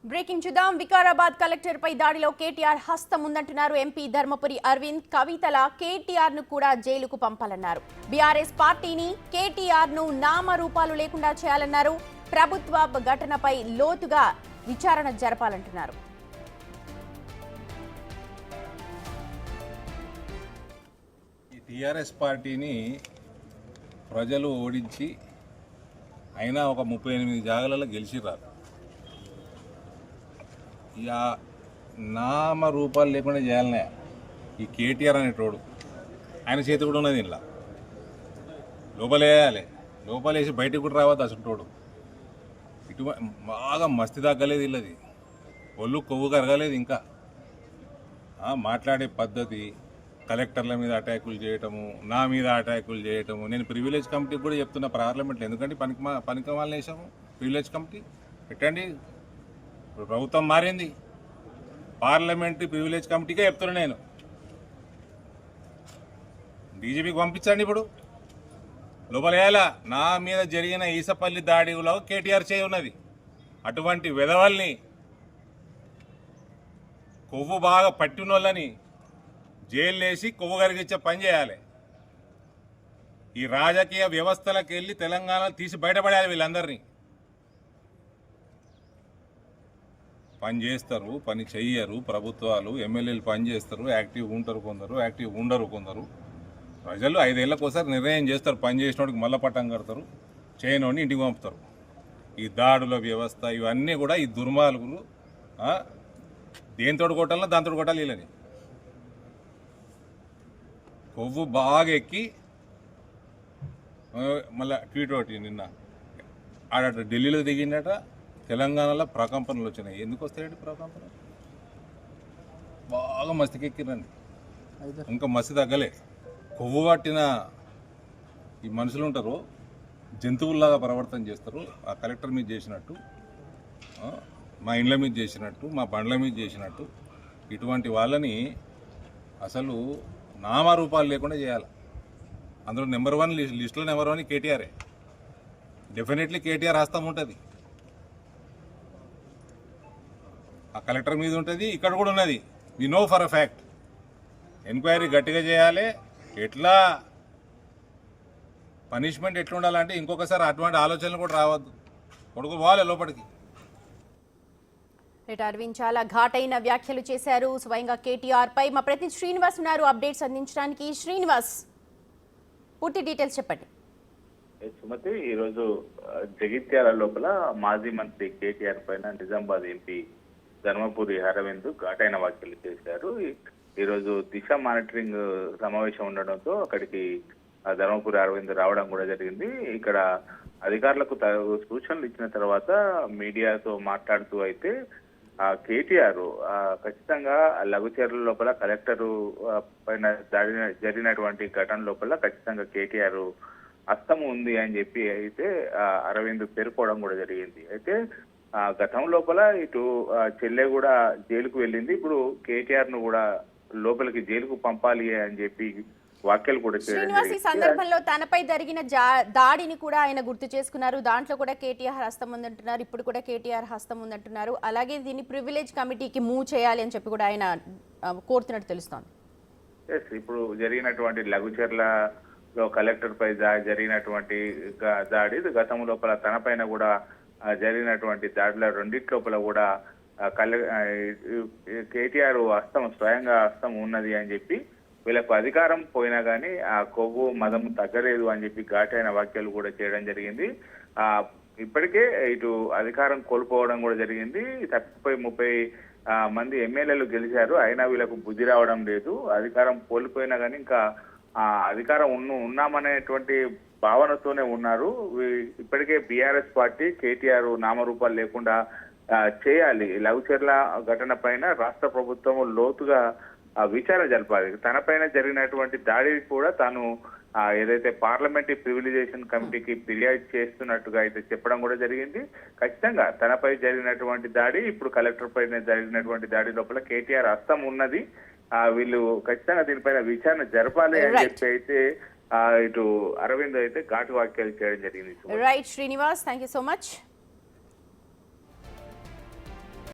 Breaking చూద్దాం. Vikarabad collector పై దాడిలో కేటీఆర్ హస్తం ఉందంటున్నారు ఎంపీ ధర్మపురి అరవింద్. కవితల కేటీఆర్ ను కూడా జైలుకు పంపాలన్నారు. బీఆర్ఎస్ పార్టీని కేటీఆర్ ను నామరూపాలు లేకుండా చేయాలన్నారు. ప్రభుత్వ ఘటనపై లోతుగా విచారణ జరపాలంటున్నారు. టీఆర్ఎస్ పార్టీని ప్రజలు ఓడించి అయినా ఒక 38 జాగాలలో గెలిచిరారు. ఇక నామ రూపాలు లేకుండా చేయాలనే ఈ కేటీఆర్ అనేటోడు ఆయన చేతి కూడా ఉన్నది. ఇలా లోపలేయాలి, లోపలేసి బయటకు కూడా రావద్దు అసలు. ఇటు బాగా మస్తి తగ్గలేదు ఇల్లది, ఒళ్ళు కొవ్వు కరగలేదు. ఇంకా మాట్లాడే పద్ధతి, కలెక్టర్ల మీద అటాకులు చేయటము, నా మీద అటాకులు చేయటము. నేను ప్రివిలేజ్ కమిటీకి కూడా చెప్తున్నా పార్లమెంట్లో, ఎందుకంటే పనికిమాలను వేసాము ప్రివిలేజ్ కమిటీ పెట్టండి. ప్రభుత్వం మారింది, పార్లమెంటరీ ప్రివిలేజ్ కమిటీకే చెప్తున్నా నేను. డీజీపీకి పంపించండి, ఇప్పుడు లోపలేయాలా. నా మీద జరిగిన ఈసపల్లి దాడిలో కేటీఆర్ చేయి ఉన్నది. అటువంటి వెధవల్ని, కొవ్వు బాగా పట్టిన వాళ్ళని జైలు వేసి కొవ్వు కరిగించే పని చేయాలి. ఈ రాజకీయ వ్యవస్థలకు వెళ్ళి తెలంగాణ తీసి బయటపడాలి. వీళ్ళందరినీ పని చేస్తారు, పని చెయ్యరు. ప్రభుత్వాలు ఎమ్మెల్యేలు పని చేస్తారు, యాక్టివ్ ఉంటారు కొందరు, యాక్టివ్ ఉండరు కొందరు. ప్రజలు 5 ఏళ్ళకోసారి నిర్ణయం చేస్తారు. పని చేసినోడికి మళ్ళా పట్టం కడతారు, చేయనోడిని ఇంటికి పంపుతారు. ఈ దాడుల వ్యవస్థ ఇవన్నీ కూడా ఈ దుర్మార్గులు దేనితోటి కొట్టాలన్నా దాంతో కొట్టాలి. వీళ్ళని కొవ్వు బాగా ఎక్కి మళ్ళీ ట్వీట్ ఒకటి నిన్న ఆడట ఢిల్లీలో దిగిందట. తెలంగాణలో ప్రకంపనలు వచ్చినాయి. ఎందుకు వస్తాయండి ప్రకంపన? బాగా మస్తికెక్కిరండి, ఇంకా మస్తి తగ్గలే. కొవ్వు పట్టిన ఈ మనుషులు ఉంటారు, జంతువుల్లాగా ప్రవర్తన చేస్తారు. ఆ కలెక్టర్ మీద చేసినట్టు, మా ఇండ్ల మీద చేసినట్టు, మా బండ్ల మీద చేసినట్టు. ఇటువంటి వాళ్ళని అసలు నామరూపాలు లేకుండా చేయాలి. అందులో నెంబర్ 1 లిస్టులో నెంబర్ 1 కేటీఆరే. డెఫినెట్లీ కేటీఆర్ హస్తం ఉంటుంది. ఆ కలెక్టర్ మీద ఉంటుంది, ఇక్కడ కూడా ఉన్నది. We know for a fact. Enquiry గట్టిగా చేయాలి. ఎట్లా పనిష్మెంట్ ఎట్లా ఉండాలంటే ఇంకొకసారి అటువంటి ఆలోచనలు కూడా రావద్దు. కొడుకు పోవాలి లోపలికి. అరవింద్ చాలా ఘాటైన వ్యాఖ్యలు చేశారు స్వయంగా కేటీఆర్ పై. మా ప్రతినిధి శ్రీనివాస్ ఉన్నారు అప్డేట్స్ అందించడానికి. శ్రీనివాస్, పూర్తి డీటెయిల్స్ చెప్పండి. సుమతి, ఈరోజు జగిత్యాల లోపల మాజీ మంత్రి కేటీఆర్ పైన నిజామాబాద్ ఎంపీ ధర్మపురి అరవింద్ ఘాటైన వ్యాఖ్యలు చేశారు. ఈరోజు దిశ మానిటరింగ్ సమావేశం ఉండడంతో అక్కడికి ధర్మపురి అరవింద్ రావడం కూడా జరిగింది. ఇక్కడ అధికారులకు సూచనలు ఇచ్చిన తర్వాత మీడియాతో మాట్లాడుతూ అయితే కేటీఆర్ ఖచ్చితంగా లఘుచర్ల లోపల కలెక్టర్ పైన జరిగినటువంటి ఘటన లోపల ఖచ్చితంగా కేటీఆర్ హస్తము ఉంది అని చెప్పి అయితే అరవింద్ పేర్కోవడం కూడా జరిగింది. అయితే గతం లోపల ఇటు చెల్లె కూడా జైలుకు వెళ్ళింది. ఇప్పుడు కేటీఆర్ ను కూడా లోపలికి జైలుకు పంపాలి అని చెప్పి వ్యాఖ్యలు కూడా శ్రీనివాస్ ఈ సందర్భంలో తనపై జరిగిన దాడిని కూడా ఆయన గుర్తు చేసుకున్నారు. దాంట్లో కూడా కేటీఆర్ హస్తం ఉందంటున్నారు. ఇప్పుడు కూడా కేటీఆర్ హస్తం ఉందంటున్నారు. అలాగే దీన్ని ప్రివిలేజ్ కమిటీకి మూవ్ చేయాలి అని చెప్పి కూడా ఆయన కోరుతున్నట్టు తెలుస్తోంది. ఇప్పుడు జరిగినటువంటి లఘుచర్లలో కలెక్టర్ పై జరిగినటువంటి దాడి, గతం లోపల తన పైన కూడా జరిగినటువంటి దాడిలో రెండిట్లోపల కూడా కేటీఆర్ హస్తం, స్వయంగా హస్తం ఉన్నది అని చెప్పి, వీళ్ళకు అధికారం పోయినా కానీ ఆ కొవ్వు మదం తగ్గలేదు అని చెప్పి ఘాటైన వ్యాఖ్యలు కూడా చేయడం జరిగింది. ఇప్పటికే ఇటు అధికారం కోల్పోవడం కూడా జరిగింది. 30 మంది ఎమ్మెల్యేలు గెలిచారు, అయినా వీళ్ళకు బుద్ధి రావడం లేదు. అధికారం కోల్పోయినా కానీ ఇంకా అధికారం ఉన్నామనేటువంటి భావనతోనే ఉన్నారు. ఇప్పటికే బీఆర్ఎస్ పార్టీ కేటీఆర్ నామరూపాలు లేకుండా చేయాలి. లఘుచర్ల ఘటన పైన రాష్ట్ర ప్రభుత్వం లోతుగా విచారణ జరపాలి. తనపైన జరిగినటువంటి దాడికి కూడా తాను ఏదైతే పార్లమెంటరీ ప్రివిలైజేషన్ కమిటీకి ఫిర్యాదు చేస్తున్నట్టుగా అయితే చెప్పడం కూడా జరిగింది. ఖచ్చితంగా తనపై జరిగినటువంటి దాడి, ఇప్పుడు కలెక్టర్ పైన జరిగినటువంటి దాడి లోపల కేటీఆర్ హస్తం ఉన్నది. వీళ్ళు ఖచ్చితంగా దీనిపైన విచారణ జరపాలి అని చెప్పి అయితే ఇటు అరవింద్ అయితే ఘాటు వ్యాఖ్యలు చేయడం జరిగింది. Right Srinivas, thank you so much.